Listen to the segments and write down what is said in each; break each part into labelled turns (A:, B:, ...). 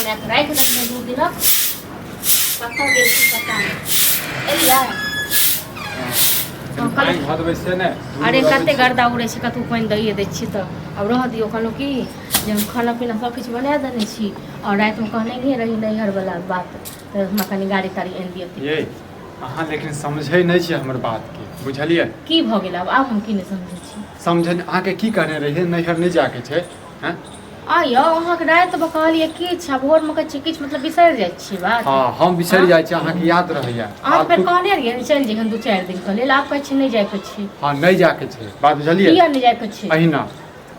A: बना के राख देने 2 दिन पता गेल की पता एलिया अरे कते गर्दा उड़े छी कतौ पानी दइए दै छी त अब रह दियो कहलो कि जे हम खाना पीना सब कुछ बना देने छी और रात में कहने नहीं रही नैहर वाला बात त हमरा कनी गाड़ी तारी आन दियौ
B: ये अहाँ लेकिन समझै नहीं छी हमर बात के बुझलिए
A: की भ गेल अब हम की नहीं समझै छी
B: समझन अहाँ के की कहने रहिए नैहर नहीं जाके छै हैं
A: आयो अहाँ के रात में कहलिए की छ भोर में कहै छी किछ मतलब बिसर जाय छी बात
B: हां हम बिसर जाय छी अहाँ के याद रहैया
A: आप फिर कहने रहिए चल जेखन 2-4 दिन के लेल आप कहै छी नहीं जाय के छी
B: हां नहीं जाके छै बात बुझलिए
A: किया नहीं जाय के छी
B: अहिना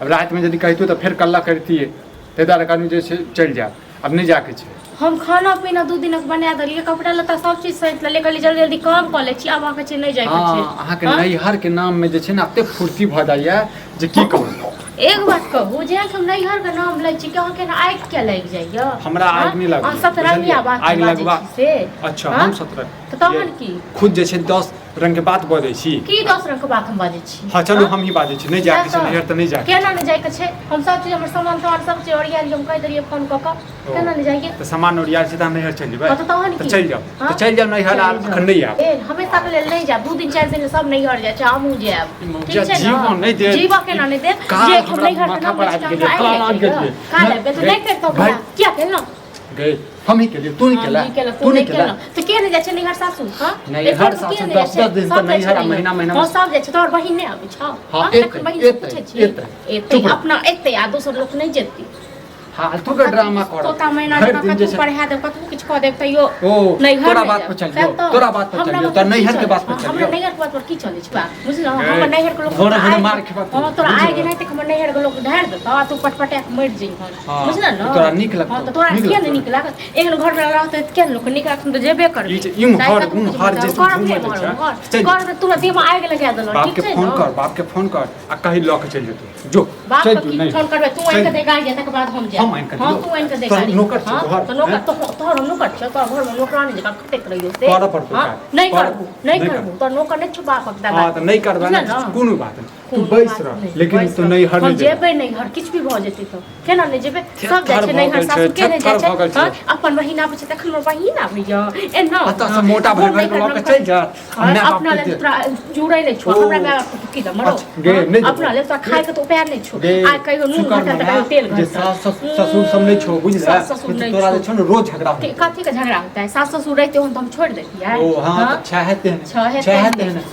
B: अब रात में यदि कहतू तो फिर कल्ला करतीए तेदार कानू जे छै चल जा अब नहीं जाके छै
A: हम खाना पीना 2 दिन के बना देलिए कपड़ा लत्ता सब चीज सहित ले कहली जल्दी जल्दी काम कर ले छी अब अहाँ के नहीं जाय के छी
B: अहाँ के नैहर के नाम में जे छै ना एते फुर्ती भ जाइए जे की कहू
A: एक बात कहू जे हम नैहर के नाम लै छी कि अहाँ के आगि क्या लग जाइए
B: हमरा आगि नहीं लगै
A: सतरंगिया बात
B: आगि लगबा
A: से
B: अच्छा हम 17
A: तो तहन की
B: खुद जे छै 10 रंग के बात बजै छी
A: की 10 रंग के बात हम बाजै छी
B: हां चलू हम ही बाजै छी नहीं जाके छै नैहर त नहीं जाके
A: केना नहीं जाय के छै हम सब चीज हमर सामान सब चीज ओरिया लियो हम कह देलिए फोन क के केना नहीं जाइए
B: त सामान ओरिया छै त नैहर चल जेबै
A: तो तहन की
B: चल जाओ नैहर अखन नहीं आब
A: ए हमेशा के लेल नहीं जा 2 दिन 4 दिन सब नैहर जाय छै हमहू जाब ठीक छै
B: जीवन नहीं दे
A: जीवा केना नहीं दे जे हम नैहर के नाम काले बे तो नहीं करतो क्या कहलो
B: गए हम ही के लिए तू नहीं केला
A: तू नहीं केला तो के नहीं जाय छै नैहर सासू हां
B: नैहर सासू 10 दिन त नैहर महीना
A: हां सब जाय छै तोर बहिन नहीं आबै छ
B: हां
A: एते अपना एते आ दोसर लोग नहीं जेती
B: फालतू के ड्रामा कर
A: तोता महीना कतु पढ़ा दे कतु किछ कह दे तइयो
B: नैहर तोरा बात पर चलियो तोरा बात पर चलियो त नैहर के बात पर चलियो
A: हमरा नैहर के बात पर की चलै छै बा बुझलो हमर नैहर के लोग
B: घोड़ा घोड़ा मार के बात
A: हां तोरा आइ जे नहीं त हमर नैहर के लोग ढार देता तू पटपटा के मर जई बुझला न
B: तोरा नीक लगत
A: हां त तोरा के नहीं नीक लागत एहन घर में रहत त के लोग नीक लागत त जेबे कर
B: ई हर जे
A: कर तू देह में आग लगा देलो ठीक छै
B: बाप के फोन कर आ कहि ल के चल जेतौ जो
A: बाप के फोन करबे तू आइ के दे गाड़ी जाता के बाद हम जा हां तू आइ के दे गाड़ी
B: नौकर छ
A: तो नौकर तो तोहर नौकर छ तो घर में नौकरानी जका कटे रहियो से
B: कर पड़तो
A: नहीं करबू तो नौकर नहीं छुपा पकदा
B: हां त नहीं करबा कोनो बात तू बैस रह लेकिन तू नहीं हर
A: नहीं जेबे नहीं हर किछ भी भ जेतै तो केना नहीं जेबे सब जाय छै नहीं हर सासू के नहीं जाय छै अपन बहिना पे छै तखन मोर बहिन आबैया एना
B: अत से मोटा भर के लक चल जा
A: अपना ले तोरा जुड़ै नहीं छो हमरा में की द मरो अपना ले तो खाए के तो पैर नहीं छो आ कहियो नून घटा त कहियो तेल घटा
B: सास ससुर सब नहीं छो बुझला तोरा जे छ न रोज झगड़ा होता है
A: कथि के झगड़ा होता है सास ससुर रहते हो हम छोड़ देतिए
B: ओ हां चाहते हैं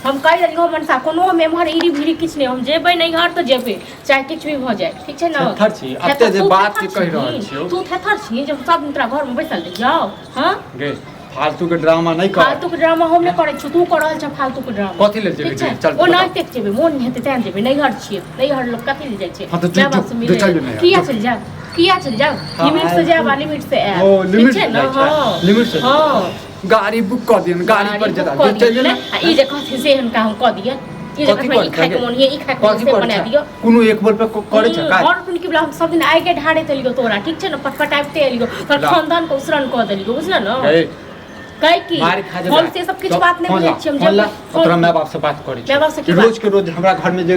A: हम कह देलियो मनसा कोनो में हमर इरी भिरी किछ नहीं हम जेबै नहीं घर तो जेबै चाहे किछ भी भ जाए ठीक छै न
B: थर छी अते जे बात के कह रहल छी
A: तू थर छी जब सब तोरा घर में बैसल रह जाओ हां
B: गे फालतू के ड्रामा नहीं कर
A: फालतू के ड्रामा हम नहीं करे छी तू कर रहल छ फालतू के ड्रामा
B: कथि ले जेबे चल
A: ओ नहीं देख जेबे मोन हेते तेन जेबे नहीं घर छी नहीं घर लोग कथि ले जाय छै
B: हां तो चल नहीं
A: किया चल जा किया चल जाओ लिमिट से जा वाली लिमिट से है
B: ओ लिमिट
A: है ना हां
B: लिमिट से
A: हां
B: गाड़ी बुक कर दियन गाड़ी पर जता चल ना
A: ई जे कथि से हम का हम क दिए ई जे कथि खाए के मन ये ई खाए के से बना दियो
B: कोनो एक बोल पे करे छ का
A: और तुन की बला हम सब दिन आइ के ढाड़े तलियो तोरा ठीक छै न पटपटाइते एलियो तोर खानदान को उसरन क देलियो बुझला न कह की हम से सब कुछ बात नहीं बुझै छी हम जब
B: तोरा माय बाप से बात करै छी
A: माय बाप से की
B: रोज के रोज हमरा घर में जे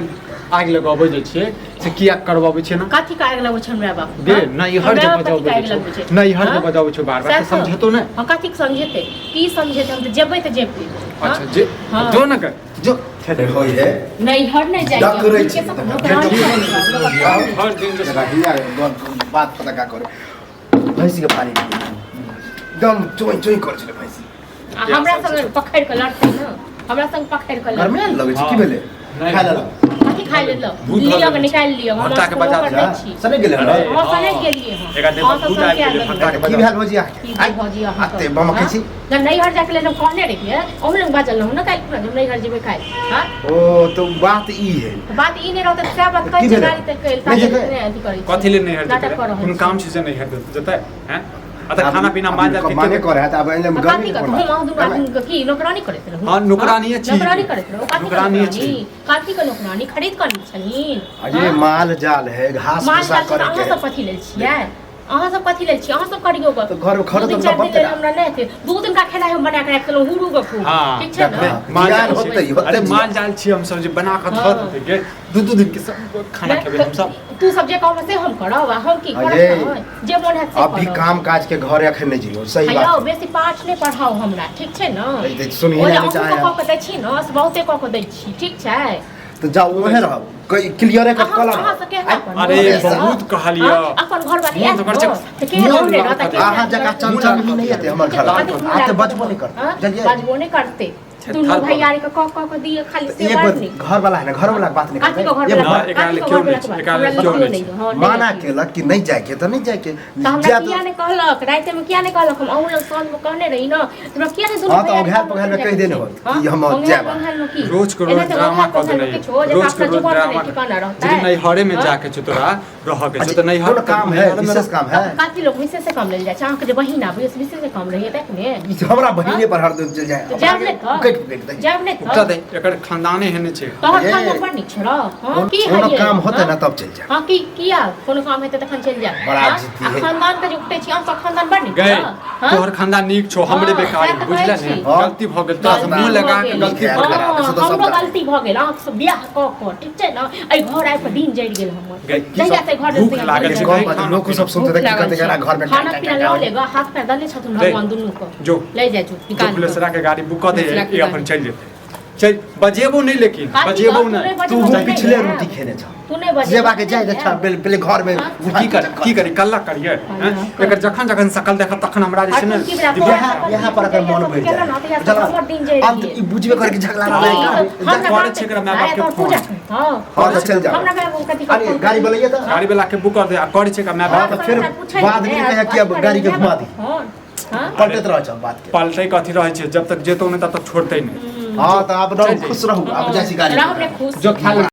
B: आग लगाबै जे छियै से किया करबाबै छै न
A: कथि का आग लगाबै छै माय बाप
B: गे नहीं हर जगह बजाबै छै नहीं हर जगह बजाबै छै बार-बार से समझतो न
A: हां कथि के समझेते की समझेते हम त जेबै त जेबै
B: अच्छा जे जो न कर जो
C: देखो ये
A: नहीं हर नहीं जाएगा के सब
C: हर दिन जो बात पता का करे भैंसी के पानी एकदम चोई चोई कर छले भैंसी
A: हमरा संग पकड़ के लड़ते न हमरा संग पकड़ के
C: घर में लगे छै की भेले खा ले
A: कथि खा ले लो लियो के निकाल लियो हम
B: हटा के बजा
C: जा सने गेले
A: हां सने गेलिए हां
B: एक आदमी दूध आ गेले हटा के
C: की भेल भजिया आते बम के छी
A: न नहीं हर जाके ले कहने रहिए ओम लोग बाजल न काई नहीं हर जेबे खाए हां
C: ओ तो बात ई है
A: बात ई नहीं रहत क्या बात कह छी गाड़ी तक कइल अथि करै
B: कथि ले नहीं हर कोनो काम छै से नहीं हर जतै हैं अत खाना पीना मांजा के
C: माने करे है त अब एले
A: गर्मी हम मधुर की नौकरानी करत रहो
B: हां नौकरानी छी
A: नौकरानी करत रहो
B: नौकरानी छी
A: काठी के नौकरानी खरीद कर छनी
C: अरे माल जाल है घास भूसा करे के
A: सब पथि ले छियै अहाँ सब कथी ले छी अहाँ सब करियो ग
C: तो घर में खड़ो तो
A: चार दिन
C: बत्ते
A: ले हमरा नहीं थे 2 दिन का खेला हम बना के रख लो हुरु ग खूब
B: हाँ,
A: ठीक छै ना
B: माल
C: ज्ञान
B: जाल
C: होतै,
B: छी।
C: होतै
B: अरे
C: जी।
B: माल जाल छी हम सब जे बना के धर देते गे 2 दिन के सब खाना खेबे हम सब
A: तू सब जे कहब से हम करब हम की
C: अये,
A: करब जे मन है से
C: अभी काम काज के घर अखन नहीं जियो सही
A: हेलो
C: बात
A: बेसी पाठ नहीं पढ़ाओ हमरा ठीक छै ना
C: है। सुनिए
A: ओला
C: नहीं चाहे
A: कह के दै छी ना से बहुते कह के दै छी ठीक छै
C: तो जाओ वहे रहो कोई क्लियर है
A: अहाँ
C: कला
A: अहाँ से कहना अपन
B: अरे
A: बोले
B: बहुत
A: सब।
B: कहलियै।
A: हाँ, अपन घर वाली
B: मोन तो कर छै।
A: तो के रहने रहता के
C: आहा जगह चंचल भी नहीं आते हमर घर आते बचबो नहीं करते चलिए
A: बजबो नहीं करते तुम भैया रे कह दिए खाली से
C: एक
A: बात नहीं
C: घर वाला है ना घर वाला के बात नहीं
A: काकी को घर
C: करते
A: वाला
B: ना, एकाले क्यों नहीं छी, एकाले क्यों नहीं छी।
C: माना केलक कि नहीं जाए के तो नहीं जाए के
A: तो हमरा किया ने कहलक रात में किया ने कहलक हम अहू लोग सांझ में कहने रही ना तुम किया ने
C: हाँ, तो अघार पघार में कह देने होत कि हम जाएब।
B: रोज को रोज ड्रामा कर देने रोज को रोज ड्रामा
A: रहता
B: नहीं हरे में जाके छ तोरा रह के छ तो नहीं हर
C: काम है विशेष काम है
A: काफी लोग विशेष से काम ले जाए चाह के बहिन आबे विशेष से काम रही तक ने
C: हमरा बहिने पर हर दिन चल जाए
A: तो जाब ने तो जाब ने
B: उठा दे एकर खानदाने हेने छै
A: तोहर खानदान बड़ नीक छौ हां की है
C: कोनो
A: ये
C: काम होते ना तब चल जाए
A: हां की किया कोनो काम हेते तखन चल जा
C: बड़ा जिद्दी है।
A: खानदान के जो उठे छी हम खानदान बड़ नीक
B: गए
A: हां
B: तोहर खानदान नीक छौ हमरे
A: हाँ,
B: बेकार
A: सएह तऽ
B: बुझले
A: कहै
B: ने
A: छी।
B: गलती भ गेल तोरा से मुंह लगा के गलती
C: हाँ,
B: भ गेल
C: करा, से तो सब
A: हमरो
C: जाने।
A: गलती भ गेल अहाँ सब बियाह क ठीक छै ना एहि घर आइ पर दिन जरि गेल हमर
B: गई, की
A: जहिया
B: सब
A: से घर
B: भूख लागल छै,
C: गाँव में लोग सब सुनते थे कि कहते गाना घर में
A: खाना पीना लो लेगा हाथ पैर दले छथुन
B: गई,
A: भगवान दुनू को
B: जो
A: ले जाए जो
B: जो
A: निकाल
B: पुलिसरा के गाड़ी बुक कर दे
A: पुलिसरा के
B: ये अपन चल जेते चल बजेबो नहीं लेकिन
A: काकी
B: बजेबो
A: बात
B: नहीं
A: तूने
C: तू
A: बजेबो नहीं
C: पिछले
A: है।
C: रोटी खेने छ
A: तू नहीं बजे
C: जेबा के जाए अच्छा पहले घर में
B: की करी कल्ला करिए हैं? एकर जखन जखन सकल देख तखन हमरा जे छै ने
C: यहाँ पर अगर मन बढ़ जाए अंत ई बुझबे कर के झगड़ा ना
B: करे छै एकरा माय बाप के फोन
C: हाँ तो चल जाओ अरे गाड़ी बोलिए तो
B: गाड़ी वाला के बुक कर दे आ करे छै का माय
C: हाँ
B: बाप
C: तो फिर बाद में कहे कि अब गाड़ी के घुमा दी पलटत रह जाओ बात के
B: पलटै कथी रहै छै जब तक जेतो नहीं तब तक छोड़तै नहीं
C: हाँ तो आप रहो खुश रहो आप जैसी गाड़ी
A: राम ने खुश
C: जो खा